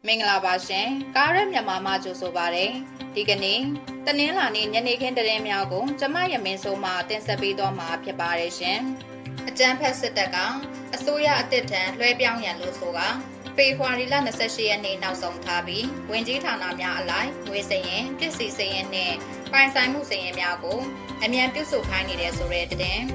မင်္ဂလာပါရှင်ကားရက်မြန်မာမှာကြိုဆိုပါရစေဒီကနေ့တနင်္လာနေ့ညနေခင်းသတင်းများကိုကျမရမင်းစိုးမှတင်ဆက်ပေးသွားမှာဖြစ်ပါတယ်ရှင်အကြမ်းဖက်စစ်တပ်ကအစိုးရအသစ်ထံလွှဲပြောင်းရန်လို့ဆိုကဖေဖော်ဝါရီလ28ရက်နေ့နောက်ဆုံးထားပြီးဝင်ကြီးဌာနများအလိုက်ငွေစရင်ပစ္စည်းစရင်နဲ့ပိုင်ဆိုင်မှုစရင်များကိုအမြန်ပြုစုခိုင်းနေတဲ့ဆိုတဲ့သတင်း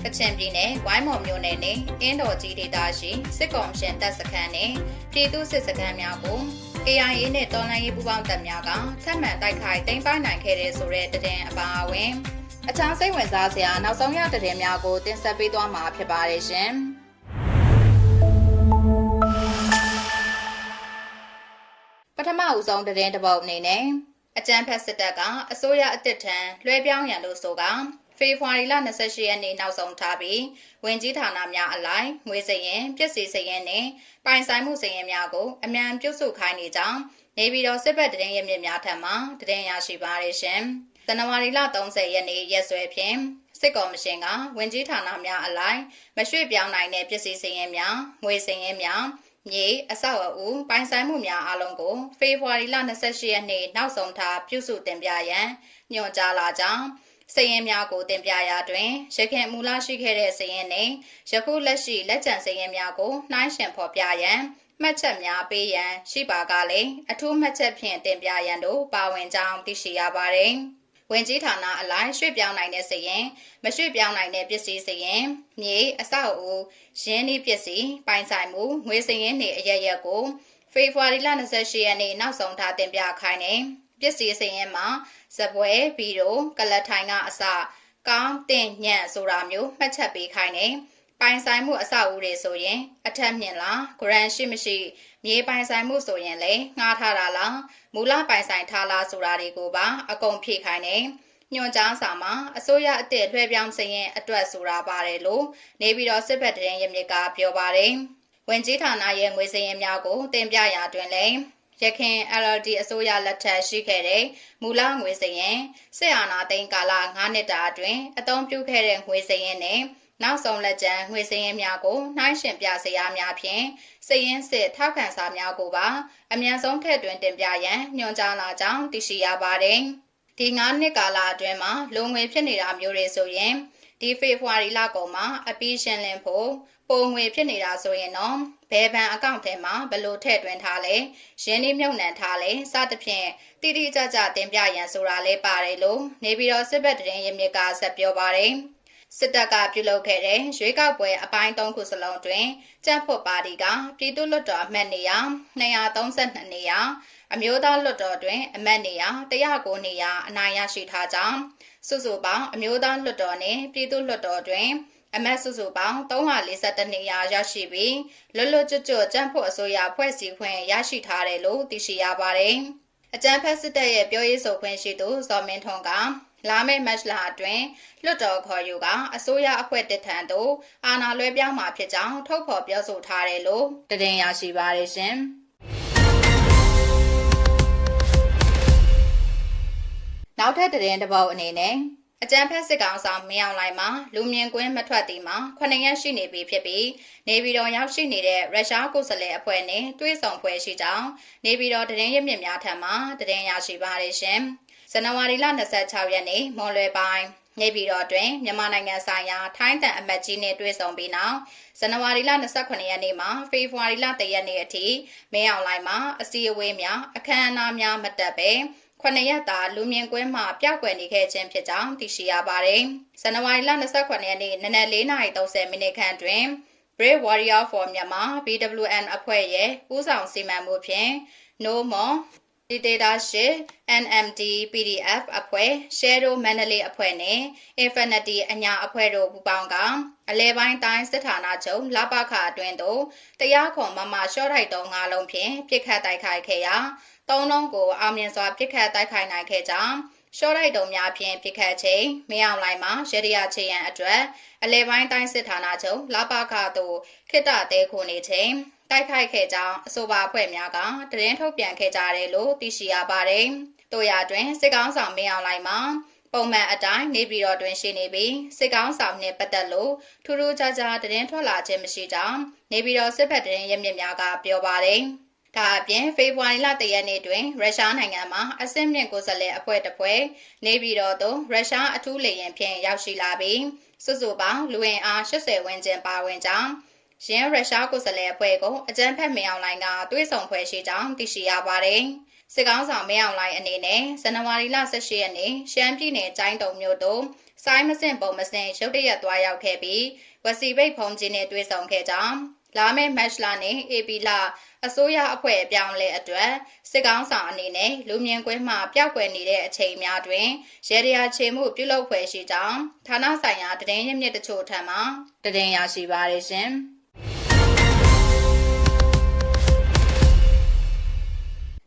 ကချင်ပြည်နယ်ဝိုင်းမော်မြို့နယ်နဲ့အင်းတော်ကြီးဒေသရှိစစ်ကောင်ရှင်တပ်စခန်းနဲ့ပြည်သူစစ်စခန်းများကို KIA နဲ့တော်လှန်ရေးပူးပေါင်းတပ်များကထပ်မံတိုက်ခိုက်သိမ်းပိုက်နိုင်ခဲ့တဲ့ဆိုတဲ့သတင်းအပါအဝင်အခြားစိတ်ဝင်စားစရာနောက်ဆုံးရသတင်းများကိုတင်ဆက်ပေးသွားမှာဖြစ်ပါတယ်ရှင်ပထမဦးဆုံးသတင်းတစ်ပုဒ်အနေနဲ့အကြမ်းဖက်စစ်တပ်ကအစိုးရအသစ်ထံလွှဲပြောင်းရန်လို့ဆိုကဖေဖော်ဝါရီလ28ရက်နေ့နောက်ဆုံးထားပြီးဝင်ကြီးဌာနများအလိုက်ငွေစရင်ပစ္စည်းစရင်နဲ့ပိုင်ဆိုင်မှုစရင်များကိုအမြန်ပြုစုခိုင်းနေကြောင်းနေပြည်တော်စစ်ဘက်သတင်းရမြစ်များထံမှသတင်းရရှိပါရရှင်။ဇန်နဝါရီလ30ရက်နေ့ရက်စွဲဖြင့်စစ်ကော်မရှင်ကဝင်ကြီးဌာနများအလိုက်မရွှေ့ပြောင်းနိုင်တဲ့ပစ္စည်းစရင်များငွေစရင်များမြေအဆောက်အဦပိုင်ဆိုင်မှုများအလုံးကိုဖေဖော်ဝါရီလ28ရက်နေ့နောက်ဆုံးထားပြုစုတင်ပြရန်ညွှန်ကြားလာကြောင်းစရင်များကိုတင်ပြရာတွင်ရခိုင်မူလရှိခဲ့တဲ့စရင်နှင့်ယခုလက်ရှိလက်ကျန်စရင်များကိုနှိုင်းယှဉ်ဖော်ပြရန်မှတ်ချက်များပေးရန်ရှိပါကလည်းအထူးမှတ်ချက်ဖြင့်တင်ပြရန်တို့ပါဝင်ကြောင်းသိရှိရပါသည်။ဝင်ကြီးဌာနအလိုက်ရွှေ့ပြောင်းနိုင်တဲ့စရင်မရွှေ့ပြောင်းနိုင်တဲ့ပစ္စည်းစရင်မြေအဆောက်အဦရင်းနှီးပစ္စည်းပိုင်ဆိုင်မှုငွေစရင်နှင့်အရရက်ကိုဖေဖော်ဝါရီလ28ရက်နေ့နောက်ဆုံးထားတင်ပြခိုင်းတယ်ပစ္စည်းစရင်မှာစပွဲဘီရိုကလထိုင်ကအစကောင်းတင်ညံ့ဆိုတာမျိုးမှတ်ချက်ပေးခိုင်းတယ်ပိုင်ဆိုင်မှုအဆောက်အဦတွေဆိုရင်အထက်မြင့်လားဂရန်ရှိမရှိမြေပိုင်ဆိုင်မှုဆိုရင်လည်းငှားထားတာလားမူလပိုင်ဆိုင်ထားလားဆိုတာတွေကိုပါအကုန်ဖြည့်ခိုင်းတယ်ညွှန်ကြားစာမှာအစိုးရအသစ်လွှဲပြောင်းစရင်အတွက်ဆိုတာပါတယ်လို့နေပြည်တော်စစ်ဘက်တရင်ရမြစ်ကပြောပါတယ်ဝင်ကြီးဌာနရဲ့ငွေစရင်များကိုတင်ပြရာတွင်လည်းရခင် LLD အစိုးရလက်ထက်ရှိခဲ့တဲ့မူလငွေစရင်စစ်အာဏာသိမ်းကာလ9နှစ်တာအတွင်းအသုံးပြုခဲ့တဲ့ငွေစရင်နဲ့နောက်ဆုံးလက်ကျန်ငွေစရင်များကိုနှိုင်းယှဉ်ပြစရာများဖြင့်စရင်စစ်ထောက်ခံစာများကိုပါအမြန်ဆုံးထည့်သွင်းတင်ပြရန်ညွှန်ကြားလာကြောင်းသိရှိရပါတယ်။ဒီ9နှစ်ကာလအတွင်းမှာလုံငွေဖြစ်နေတာမျိုးတွေဆိုရင်ဒီဖေဖော်ဝါရီလကုန်မှာအပြီးရှင်းလင်းဖို့ပုံငွေဖြစ်နေတာဆိုရင်တော့ဘယ်ဘဏ်အကောင့်ထဲမှာဘယ်လိုထည့်သွင်းထားလဲရင်းနှီးမြှုပ်နှံထားလဲစသဖြင့်တိတိကျကျတင်ပြရန်ဆိုတာလေးပါတယ်လို့နေပြည်တော်စစ်ဘက်တရင်ရမြစ်ကဆက်ပြောပါတယ်စစ်တပ်ကပြုလုပ်ခဲ့တဲ့ရွေးကောက်ပွဲအပိုင်း3ခုစလုံးတွင်ကြက်ဖွတ်ပါတီကပြည်သူ့လွှတ်တော်အမတ်နေရာ232နေရာအမျိုးသားလွှတ်တော်တွင်အမတ်နေရာ109နေရာအနိုင်ရရှိထားကြောင်းစုစုပေါင်းအမျိုးသားလွှတ်တော်နှင့်ပြည်သူ့လွှတ်တော်တွင်အမတ်စုစုပေါင်း342နေရာရရှိပြီးလွတ်လွတ်ကျွတ်ကျွတ်ကြမ်းဖို့အစိုးရဖွဲ့စည်းခွင့်ရရှိထားတယ်လို့သိရှိရပါတယ်။အကြမ်းဖက်စစ်တပ်ရဲ့ပြောရေးဆိုခွင့်ရှိသူဇော်မင်းထွန်းကလာမယ့်မတ်လအတွင်းလွှတ်တော်ခေါ်ယူကအစိုးရအဖွဲ့တစ်ထံသို့အာဏာလွှဲပြောင်းမှာဖြစ်ကြောင်းထုတ်ဖော်ပြောဆိုထားတယ်လို့တင်ရရှိပါတယ်ရှင်။နောက်ထပ်သတင်းတစ်ပုဒ်အနေနဲ့အကြမ်းဖက်စစ်ကောင်ဆောင်မင်းအောင်လှိုင်မှာလူမြင်ကွင်းမထွက်သည်မှာ9ရက်ရှိနေပြီဖြစ်ပြီးနေပြည်တော်ရောက်ရှိနေတဲ့ရုရှားကိုယ်စားလှယ်အဖွဲ့နဲ့တွေ့ဆုံပွဲရှိကြောင်းနေပြည်တော်သတင်းရမြစ်များထံမှသတင်းရရှိပါရရှင်ဇန်နဝါရီလ26ရက်နေ့မွန်လွယ်ပိုင်းနေပြည်တော်တွင်မြန်မာနိုင်ငံဆိုင်ရာထိုင်းတန်အမတ်ကြီးနဲ့တွေ့ဆုံပြီးနောက်ဇန်နဝါရီလ28ရက်နေ့မှဖေဖော်ဝါရီလ3ရက်နေ့အထိမင်းအောင်လှိုင်မှာအစည်းအဝေးများအခမ်းအနားများမတက်ပဲ9ရက်တာလူမြင်ကွင်းမှာပျောက်ကွယ်နေခဲ့ခြင်းဖြစ်ကြောင်းသိရှိရပါတယ်။ဇန်နဝါရီလ28ရက်နေ့နနက်4:30မိနစ်ခန့်တွင် Brave Warrior for Myanmar BWN အဖွဲ့ရဲ့ဦးဆောင်စီမံမှုဖြင့် No More Dictatorship NMD PDF အဖွဲ့ Shadow Mandalay အဖွဲ့နဲ့ Infinity အညာအဖွဲ့တို့ပူးပေါင်းကအလဲပိုင်းတိုင်းစစ်ဌာနချုပ်လပခအတွင်းသို့တရားခွန်မမရှော့ထိုက်တုံး၅လုံးဖြင့်ပြစ်ခတ်တိုက်ခိုက်ခဲ့ရာ3လုံးကိုအောင်မြင်စွာပြစ်ခတ်တိုက်ခိုက်နိုင်ခဲ့ကြောင်းရှော့တိုက်တုံးများဖြင့်ပြစ်ခတ်ချိန်မင်းအောင်လှိုင်မှာရရချေရန်အတွက်အလဲပိုင်းတိုင်းစစ်ဌာနချုပ်လပခသို့ခိတ္တတဲခုနေချိန်တိုက်ခိုက်ခဲ့ကြောင်းအဆိုပါအဖွဲ့များကသတင်းထုတ်ပြန်ခဲ့ကြတယ်လို့သိရှိရပါတယ်။တို့ရတွင်စစ်ကောင်ဆောင်မင်းအောင်လှိုင်မှာပုံမှန်အတိုင်းနေပြည်တော်တွင်ရှိနေပြီးစစ်ကောင်ဆောင်နှင့်ပတ်သက်လို့ထူးထူးခြားခြားသတင်းထွက်လာခြင်းမရှိကြောင်းနေပြည်တော်စစ်ဘက်သတင်းရမြစ်များကပြောပါတယ်။ ဒါအပြင်ဖေဖော်ဝါရီလ1 ရက်နေ့တွင်ရုရှားနိုင်ငံမှာအဆင့်မြင့်ကိုယ်စားလှယ်အဖွဲ့တစ်ဖွဲ့နေပြည်တော်သို့ရုရှားအထူးလေယာဉ်ဖြင့်ရောက်ရှိလာပြီးစုစုပေါင်းလူဝင်အား80ဝန်းကျင်ပါဝင်ကြောင်းရင်းရုရှားကိုယ်စားလှယ်အဖွဲ့ကိုအကြမ်းဖက်မင်းအောင်လှိုင်ကတွေးဆောင်ဖွဲ့ရှိကြောင်းသိရှိရပါတယ်။စစ်ကောင်ဆောင်မင်းအောင်လှိုင်အနေနဲ့ဇန်နဝါရီလ18ရက်နေ့ရှမ်းပြည်နယ်ကျိုင်းတုံမြို့သို့စိုင်းမစင်ပုံမစင်ရုတ်တရက်သွားရောက်ခဲ့ပြီးဝစီဘိတ်ဖုံကြီးနဲ့တွေးဆောင်ခဲ့ကြောင်းလာမယ့်မတ်လနဲ့ဧပြီလအစိုးရအဖွဲ့အပြောင်းလဲအတွက်စစ်ကောင်ဆောင်အနေနဲ့လူမြင်ကွင်းမှပျောက်ကွယ်နေတဲ့အချိန်များတွင်ရေဒီယာချေမှုပြုလုပ်ဖွဲ့ရှိကြောင်းဌာနဆိုင်ရာသတင်းရင်းမြစ်တချို့ထံမှသတင်းရရှိပါရရှင်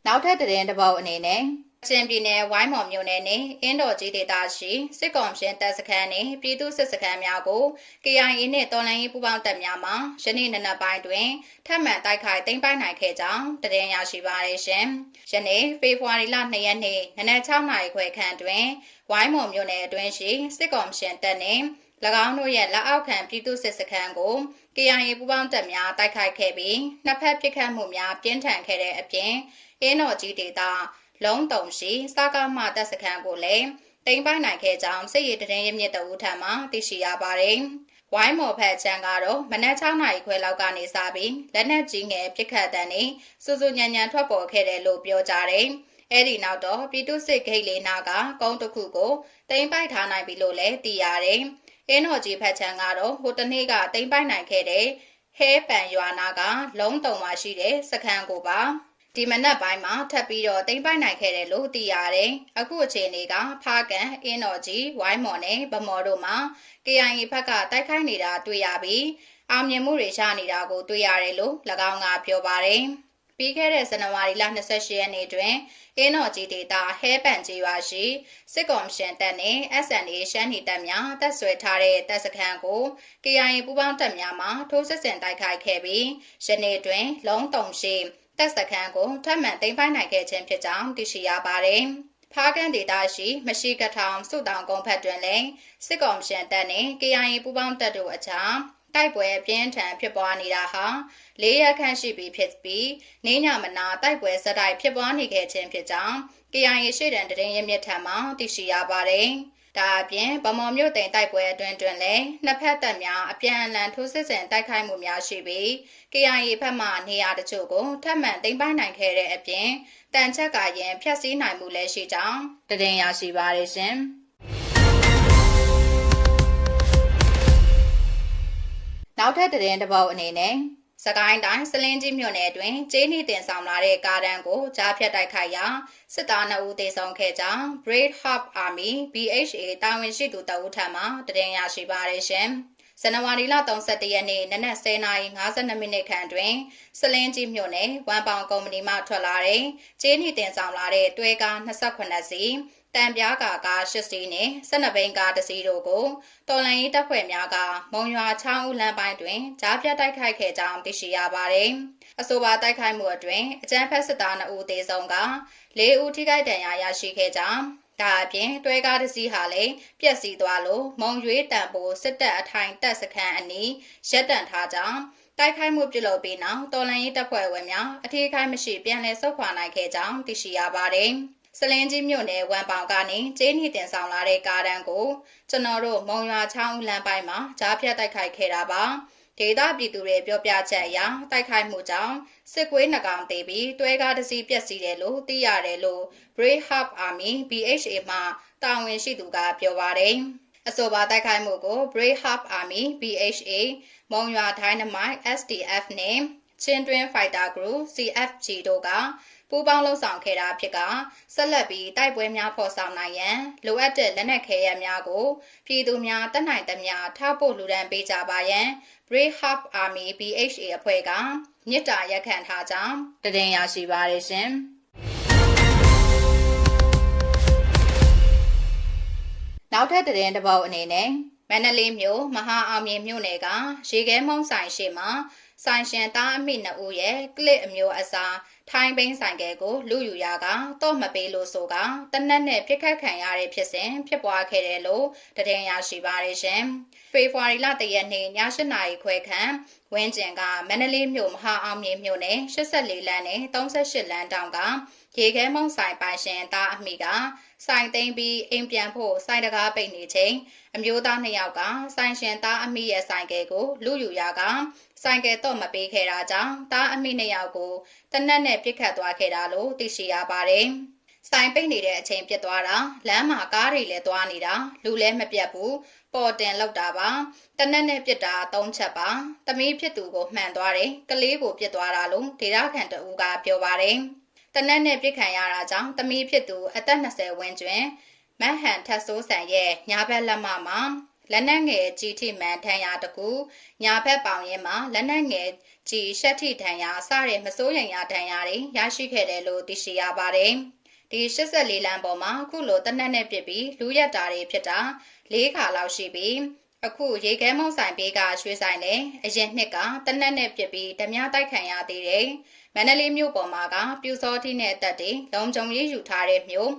နောက်ထပ်သတင်းတစ်ပုဒ်အနေနဲ့ချင်းပြည်နယ်ဝိုင်းမော်မြို့နယ်နဲ့အင်းတော်ကြီးဒေသရှိစစ်ကောင်ရှင်တပ်စခန်းနဲ့ပြည်သူစစ်စခန်းများကို KIA နဲ့တော်လှန်ရေးပူးပေါင်းတပ်များမှယနေ့နံနက်ပိုင်းတွင်ထပ်မံတိုက်ခိုက်သိမ်းပိုက်နိုင်ခဲ့ကြောင်းသတင်းရရှိပါရရှင်။ယနေ့ဖေဖော်ဝါရီလ2 ရက်နေ့နနက်6 နာရီခွဲခန့်တွင်ဝိုင်းမော်မြို့နယ်အတွင်းရှိစစ်ကောင်ရှင်တပ်နှင့်၎င်းတို့ရဲ့လက်အောက်ခံပြည်သူစစ်စခန်းကို KIA ပူးပေါင်းတပ်များတိုက်ခိုက်ခဲ့ပြီးနှစ်ဖက်ပစ်ခတ်မှုများပြင်းထန်ခဲ့တဲ့အပြင်အင်းတော်ကြီးဒေသလုံးတုံရှိစကားမတပ်စခန်းကိုလည်းတိမ်ပိုင်နိုင်ခဲ့ကြောင်းစစ်ရေးတရင်ရမြစ်တအူထံမှသိရှိရပါတယ်။ဝိုင်းမော်ဖက်ချန်ကတော့မနက်6 နာရီခွဲလောက်ကနေစပြီးလက်နက်ကြီးငယ်ပစ်ခတ်တဲ့နေစူးစူးညံညံထွက်ပေါ်ခဲ့တယ်လို့ပြောကြတယ်။အဲဒီနောက်တော့ပြည်သူစစ်ဂိတ်လေးနာကကုန်းတစ်ခုကိုတိမ်ပိုက်ထားနိုင်ပြီလို့လည်းသိရတယ်။အင်းတော်ကြီးဖက်ချန်ကတော့ဟိုတနေ့ကတိမ်ပိုက်နိုင်ခဲ့တဲ့ဟဲပန်ရွာနာကလုံးတုံမှာရှိတဲ့စခန်းကိုပါဒီမနက်ပိုင်းမှာထပ်ပြီးတော့တိမ်ပိုက်နိုင်ခဲ့တယ်လို့သိရတယ်။အခုအချိန်လေးကဖားကန်အင်းတော်ကြီးဝိုင်းမော်နဲ့ဗမော်တို့မှာ KIA ဘက်ကတိုက်ခိုက်နေတာတွေ့ရပြီးအောင်မြင်မှုတွေရနေတာကိုတွေ့ရတယ်လို့၎င်းကပြောပါတယ်။ပြီးခဲ့တဲ့ဇန်နဝါရီလ28 ရက်နေ့တွင်အင်းတော်ကြီးဒေသဟဲပန်ကြီးရွာရှိစစ်ကောင်ရှင်တပ်နဲ့ SNA ရှမ်းနီတပ်များတပ်ဆွဲထားတဲ့တပ်စခန်းကို KIA ပူးပေါင်းတပ်များမှထိုးစစ်ဆင်တိုက်ခိုက်ခဲ့ပြီးယနေ့တွင်လုံးတုံရှိတပ်စခန်းကိုထပ်မံသိမ်းပိုက်နိုင်ခဲ့ခြင်းဖြစ်ကြောင်းသိရှိရပါတယ်။ဖားကန်ဒေသရှိမရှိကထောင်စုတောင်ကုန်းဖက်တွင်လည်းစစ်ကောင်ရှင်တပ်နဲ့ KIA ပူးပေါင်းတပ်တို့အကြားတိုက်ပွဲပြင်းထန်ဖြစ်ပွားနေတာဟာ၄ ရက်ခန့်ရှိပြီဖြစ်ပြီးနေညမနာတိုက်ပွဲစတိုက်ဖြစ်ပွားနေခဲ့ခြင်းဖြစ်ကြောင်း KIA ရှေ့တန်းတရင်ရမြစ်ထံမှသိရှိရပါတယ်။ဒါအပြင်ဗမော်မြို့တိန်တိုက်ပွဲအတွင်းတွင်လည်းနှစ်ဖက်တပ်များအပြန်အလှန်ထိုးစစ်ဆင်တိုက်ခိုက်မှုများရှိပြီး KIA ဘက်မှနေရာတချို့ကိုထပ်မံသိမ်းပိုက်နိုင်ခဲ့တဲ့အပြင်တန်ချက်ကရင်ဖျက်ဆီးနိုင်မှုလည်းရှိကြောင်းသတင်းရရှိပါရရှင်။နောက်ထပ်သတင်းတစ်ပုဒ်အနေနဲ့စကိုင်းတိုင်းစလင်းကြီးမြို့နယ်တွင်ကျေးနီတင်ဆောင်လာတဲ့ကားတန်းကိုကြားဖြတ်တိုက်ခိုက်ရာစစ်သား2 ဦးသေဆုံးခဲ့ကြောင်း Brave Heart Army BHA တာဝန်ရှိသူတအုပ်ထံမှသတင်းရရှိပါရရှင်။ဇန်နဝါရီလ31 ရက်နေ့နနက်10:52 မိနစ်ခန့်တွင်စလင်းကြီးမြို့နယ်ဝမ်ပေါင်ကုမ္ပဏီမှထွက်လာတဲ့ကျေးနီတင်ဆောင်လာတဲ့တွဲကား28 စီးတံပြားကာ8 စီးနဲ့12 ဘိန်းကား1စီးတို့ကိုတော်လှန်ရေးတပ်ဖွဲ့များကမုံရွာချောင်းဦးလမ်းပိုင်းတွင်ကြားဖြတ်တိုက်ခိုက်ခဲ့ကြောင်းသိရှိရပါတယ်။အဆိုပါတိုက်ခိုက်မှုအတွင်းအကြမ်းဖက်စစ်သား2 ဦးသေဆုံးက4 ဦးထိခိုက်ဒဏ်ရာရရှိခဲ့ကြောင်းဒါအပြင်တွဲကားတစ်စီးဟာလည်းပျက်စီးသွားလို့မုံရွေးတံပိုးစစ်တပ်အထိုင်တပ်စခန်းအနီးရပ်တန့်ထားကြောင်းတိုက်ခိုက်မှုပြုလုပ်ပြီးနောက်တော်လှန်ရေးတပ်ဖွဲ့ဝင်များအထူးခိုင်မရှိပြန်လည်ဆုတ်ခွာနိုင်ခဲ့ကြောင်းသိရှိရပါတယ်။စလင်းကြီးမြို့နယ်ဝမ်ပေါင်ကနေကျေးနီတင်ဆောင်လာတဲ့ကားတန်းကိုကျွန်တော်တို့မုံရွာချောင်းဦးလမ်းပိုင်းမှာကြားဖြတ်တိုက်ခိုက်ခဲ့တာပါ။ဒေသပြည်သူတွေပြောပြချက်အရတိုက်ခိုက်မှုကြောင့်စစ်ကွေးနှကောင်သေးပြီးတွဲကားတစ်စီးပျက်စီးတယ်လို့သိရတယ်လို့ Brave Heart Army BHA မှတာဝန်ရှိသူကပြောပါတယ်။အဆိုပါတိုက်ခိုက်မှုကို Brave Heart Army BHA မုံရွာ Dynamite SDF နဲ့ချင်းတွင်း Fighter Group CFG တို့ကပူးပေါင်းလှုပ်ဆောင်ခဲ့တာဖြစ်ကဆက်လက်ပြီးတိုက်ပွဲများဖော်ဆောင်နိုင်ရန်လိုအပ်တဲ့လက်နက်ခဲယမ်းများကိုပြည်သူများတတ်နိုင်သမျှထားဖို့လူဒန်းပေးကြပါရန် Brave Heart Army BHA အဖွဲ့ကမြစ်တာရက်ခံထားကြောင်းတင်ရရှိပါရရှင်။နောက်ထပ်သတင်းတစ်ပုဒ်အနေနဲ့မန္တလေးမြို့မဟာအောင်မြင်မြို့နယ်ကရေခဲမုံဆိုင်ရှိမှာ ဆိုင်ရှင်သားအမိနှစ်ဦးရဲ့ကလစ်အမျိုးအစားထိုင်းဘင်းဆိုင်ကယ်ကိုလူယူရာကတော့မပေးလို့ဆိုကတနက်နဲ့ပြစ်ခတ်ခံရတဲ့ဖြစ်စဉ်ဖြစ်ပွားခဲ့တယ်လို့သတင်းရရှိပါတယ်ရှင်။ဖေဖော်ဝါရီလ1ရက်နေ့ည8:00နာရီခွဲခန့်ဝင်းကျင်ကမန္တလေးမြို့မဟာအောင်မြေမြို့နယ်84လမ်းနဲ့38လမ်းတောင်ကရေခဲမုံဆိုင်ပိုင်ရှင်သားအမိကဆိုင်သိမ်းပြီးအိမ်ပြန်ဖို့ဆိုင်တကားပိတ်နေချိန်အမျိုးသား2ယောက်ကဆိုင်ရှင်သားအမိရဲ့ဆိုင်ကယ်ကိုလူယူရာကဆိုင်ကယ်တော့မပေးခဲ့တာကြောင့်သားအမိ2ယောက်ကိုတနက်နဲ့ပြစ်ခတ်သွားခဲ့တာလို့သိရှိရပါတယ်။ဆိုင်ပိတ်နေတဲ့အချိန်ပြစ်သွားတာလမ်းမှာကားတွေလည်းသွားနေတာလူလည်းမပြတ်ဘူးပေါ်တင်လောက်တာပါတနက်နဲ့ပြစ်တာ3ချက်ပါသမီးဖြစ်သူကိုမှန်သွားတယ်ကလေးကိုပြစ်သွားတာလို့ဒေတာခန်တဦးကပြောပါတယ်တနက်နဲ့ပြစ်ခံရတာကြောင့်သမီးဖြစ်သူအသက်20ဝန်းကျင်မဟန်ထတ်ဆိုးဆန်ရဲ့ညာဘက်လက်မမှာလက်နက်ငယ်ကြီးထိမှန်ထန်ရတကူညာဘက်ပေါင်ရင်းမှာလက်နက်ငယ်ကြီးရှက်ထိထန်ရစတဲ့မစိုးရိမ်ရထန်ရတွေရရှိခဲ့တယ်လို့သိရှိရပါတယ်ဒီ84လမ်းပေါ်မှာအခုလိုတနက်နဲ့ပြစ်ပြီးလူရက်တာတွေဖြစ်တာ4ခါလောက်ရှိပြီးအခုရေခဲမုံဆိုင်ဘေးကရွှေဆိုင်နဲ့အရင်နှစ်ကတနက်နဲ့ပြစ်ပြီးဓမြတိုက်ခံရသေးတယ်မန္တလေးမြို့ပေါ်မှာကပြူစောတိနဲ့တက်တွေလုံခြုံရေးယူထားတဲ့မြို့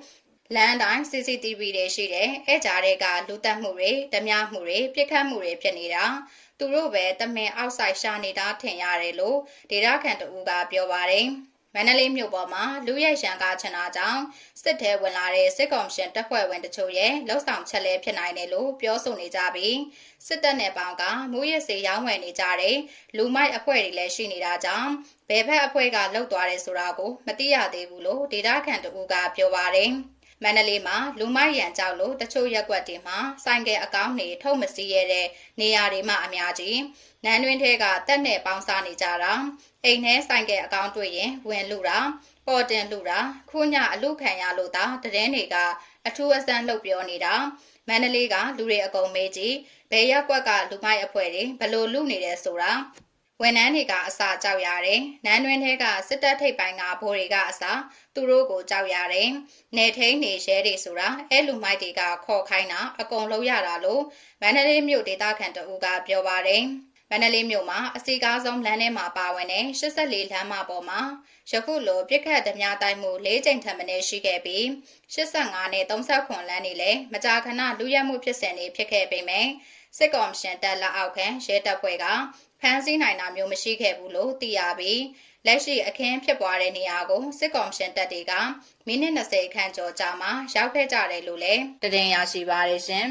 လမ်းတိုင်း CCTV တွေရှိတယ်အဲကြားတွေကလူတက်မှုတွေဓမြမှုတွေပြစ်ခတ်မှုတွေဖြစ်နေတာသူတို့ပဲတမင်အောက်ဆိုင်ရှာနေတာထင်ရတယ်လို့ဒေတာခန်တဦးကပြောပါတယ်မန္တလေးမြို့ပေါ်မှာလူရိုက်ရန်ကားချနာကြောင့်စစ်ထဲဝင်လာတဲ့စစ်ကောင်ရှင်တပ်ဖွဲ့ဝင်တချို့ရဲ့လှုပ်ဆောင်ချက်လဲဖြစ်နိုင်တယ်လို့ပြောဆိုနေကြပြီးစစ်တပ်နယ်ပေါင်းကမူရစ်စေရောင်းဝယ်နေကြတဲ့လူမိုက်အဖွဲ့တွေလည်းရှိနေတာကြောင့်ဘယ်ဘက်အဖွဲ့ကလှုပ်သွားတယ်ဆိုတာကိုမသိရသေးဘူးလို့ဒေတာခန်တဦးကပြောပါတယ်မန္တလေးမှာလူမိုက်ရန်ကြောက်လို့တချို့ရက်ကွက်တွေမှာဆိုင်ကယ်အကောင့်တွေထုတ်မစည်းရတဲ့နေရာတွေမှာအများကြီးနန်းတွင်းထဲကတက်နဲ့ပေါင်းစားနေကြတာအိမ်ထဲဆိုင်ကယ်အကောင့်တွေ့ရင်ဝင်လူတာပေါ်တင်လူတာခုညအလူခံရလို့သာတရင်တွေကအထူးအစမ်းလှုပ်ပြောနေတာမန္တလေးကလူတွေအကုန်မေးကြည့်ဘယ်ရက်ကွက်ကလူမိုက်အဖွဲ့တွေဘလို့လူနေတယ်ဆိုတာဝန်ထမ်းတွေကအစာကြောက်ရတယ်။နန်းတွင်းထဲကစစ်တပ်ထိပ်ပိုင်းကဘိုးတွေကအစာသူတို့ကိုကြောက်ရတယ်။နေထိန်နေရဲတွေဆိုတာအဲလူမိုက်တွေကခေါ်ခိုင်းတာအကုန်လုံးရတာလို့မန္တလေးမြို့ဒေသခံတဦးကပြောပါတယ်။မန္တလေးမြို့မှာအစီကားဆုံးလမ်းထဲမှာပါဝင်တဲ့84လမ်းမပေါ်မှာယခုလိုပြစ်ခတ်ဓမြတိုက်မှု၄ကြိမ်ထပ်မံရှိခဲ့ပြီး85နဲ့39လမ်းတွေလည်းမကြာခဏလူရဲမှုဖြစ်စဉ်တွေဖြစ်ခဲ့ပေမဲ့စစ်ကောင်ရှင်တပ်လက်အောက်ခံရဲတပ်ဖွဲ့ကဖမ်းဆီးနိုင်တာမျိုးမရှိခဲ့ဘူးလို့သိရပြီးလက်ရှိအခင်းဖြစ်ပွားတဲ့နေရာကိုစစ်ကောင်ရှင်တပ်တွေကမိနစ်20ခန့်ကျော်ကြာမှရောက်ခဲ့ကြတယ်လို့လည်းသတင်းရရှိပါရရှင်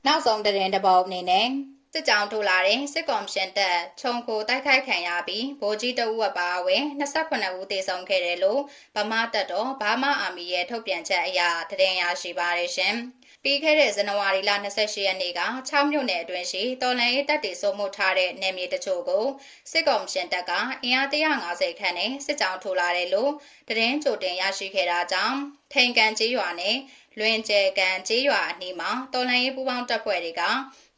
နောက်ဆုံးသတင်းတစ်ပုဒ်အနေနဲ့စစ်ကြောင်းထိုးလာတဲ့စစ်ကောင်ရှင်တပ်ခြုံခိုတိုက်ခိုက်ခံရပြီးဗိုလ်ကြီးတအုပ်အပါအဝင်28ဦးသေဆုံးခဲ့တယ်လို့ဗမာတပ်တော်ဘာမာအာမီရဲ့ထုတ်ပြန်ချက်အရသတင်းရရှိပါရရှင်ပြီးခဲ့တဲ့ဇန်နဝါရီလ28ရက်နေ့က6မြို့နယ်အတွင်းရှိတော်လှန်ရေးတပ်တွေစိုးမိုးထားတဲ့နယ်မြေတချို့ကိုစစ်ကောင်ရှင်တပ်ကအင်အား150ခန့်နဲ့စစ်ကြောင်းထိုးလာတယ်လို့သတင်းကြိုတင်ရရှိခဲ့တာကြောင့်ထိန်ကန်ကျေးရွာနဲ့လွင်ကျဲကန်ကျေးရွာအနီးမှာတော်လှန်ရေးပူးပေါင်းတပ်ဖွဲ့တွေက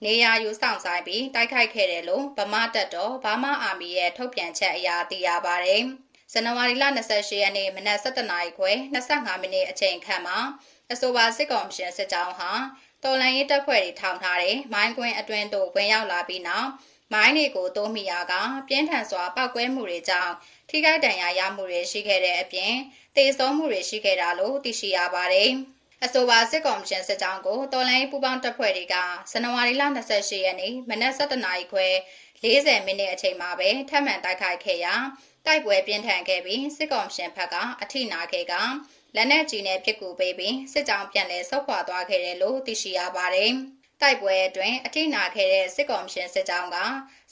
နေရာယူဆောင်ဆိုင်ပြီးတိုက်ခိုက်ခဲ့တယ်လို့ဗမာတပ်တော်ဘာမာအာမီရဲ့ထုတ်ပြန်ချက်အရသိရပါတယ်။ဇန်နဝါရီလ28ရက်နေ့မနက်7:00နာရီခွဲ25မိနစ်အချိန်ခန့်မှာအဆိုပါစစ်ကောင်ရှင်စစ်ကြောင်းဟာတော်လှန်ရေးတပ်ဖွဲ့တွေထောင်ထားတဲ့မိုင်းကွင်းအတွင်းသို့ဝင်ရောက်လာပြီးနောက်မိုင်းတွေကိုတိုးမိရာကပြင်းထန်စွာပောက်ကွဲမှုတွေကြောင့်ထိခိုက်ဒဏ်ရာရမှုတွေရှိခဲ့တဲ့အပြင်သေဆုံးမှုတွေရှိခဲ့တာလို့သိရှိရပါတယ်။အဆိုပါစစ်ကောင်ရှင်စစ်ကြောင်းကိုတော်လှန်ရေးပူးပေါင်းတပ်ဖွဲ့တွေကဇန်နဝါရီလ28ရက်နေ့မနက်7:00နာရီခွဲ40မိနစ်အချိန်မှာပဲထပ်မံတိုက်ခိုက်ခဲ့ရာတိုက်ပွဲပြင်းထန်ခဲ့ပြီးစစ်ကောင်ရှင်ဘက်ကအထိနာခဲ့ကလက်နက်ကြီးနဲ့ပစ်ကူပေးပြီးစစ်ကြောင်းပြန်လည်ဆုတ်ခွာသွားခဲ့တယ်လို့သိရှိရပါတယ်။တိုက်ပွဲအတွင်းအထိနာခဲ့တဲ့စစ်ကောင်ရှင်စစ်ကြောင်းက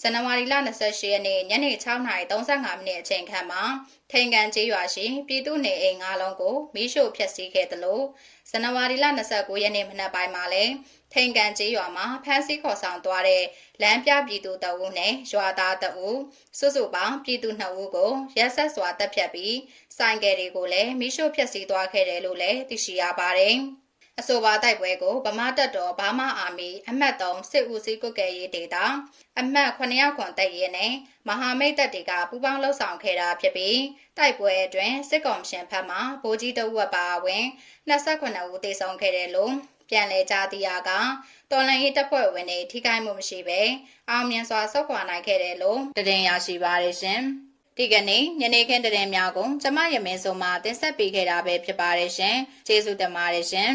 ဇန်နဝါရီလ28ရက်နေ့ညနေ6:35မိနစ်အချိန်ခန့်မှာထိန်ကန်ကျေးရွာရှိပြည်သူနေအိမ်9လုံးကိုမီးရှို့ဖျက်ဆီးခဲ့တယ်လို့ဇန်နဝါရီလ29ရက်နေ့မနက်ပိုင်းမှာလည်းထိန်ကန်ကျေးရွာမှာဖမ်းဆီးခေါ်ဆောင်သွားတဲ့လမ်းပြပြည်သူ2ဦးနဲ့ရွာသား2ဦးစုစုပေါင်းပြည်သူ2ဦးကိုရက်ဆက်စွာတပ်ဖြတ်ပြီးဆိုင်ကယ်တွေကိုလည်းမီးရှို့ဖျက်ဆီးသွားခဲ့တယ်လို့လည်းသိရှိရပါတယ်။ အဆိုပါတိုက်ပွဲကိုဗမာတပ်တော်ဘာမာအာမီအမှတ်3စစ်ဦးစီးကွပ်ကဲရေးဒေတာအမှတ်900ခွန်တပ်ရဲနဲ့မဟာမိတ်တပ်တွေကပူးပေါင်းလှုပ်ဆောင်ခဲ့တာဖြစ်ပြီးတိုက်ပွဲအတွင်းစစ်ကောင်ရှင်ဘက်မှဗိုလ်ကြီးတအုပ်ပါဝင်28ဦးသေဆုံးခဲ့တယ်လို့ပြန်လည်ကြားသိရကတော်လှန်ရေးတပ်ဖွဲ့ဝင်တွေထိခိုက်မှုမရှိဘဲအောင်မြင်စွာဆုတ်ခွာနိုင်ခဲ့တယ်လို့တင်ရရှိပါတယ်ရှင်ဒီကနေ့ညနေခင်းသတင်းများကိုကျမရမင်းစုံမှတင်ဆက်ပေးခဲ့တာပဲဖြစ်ပါတယ်ရှင်ကျေးဇူးတင်ပါတယ်ရှင်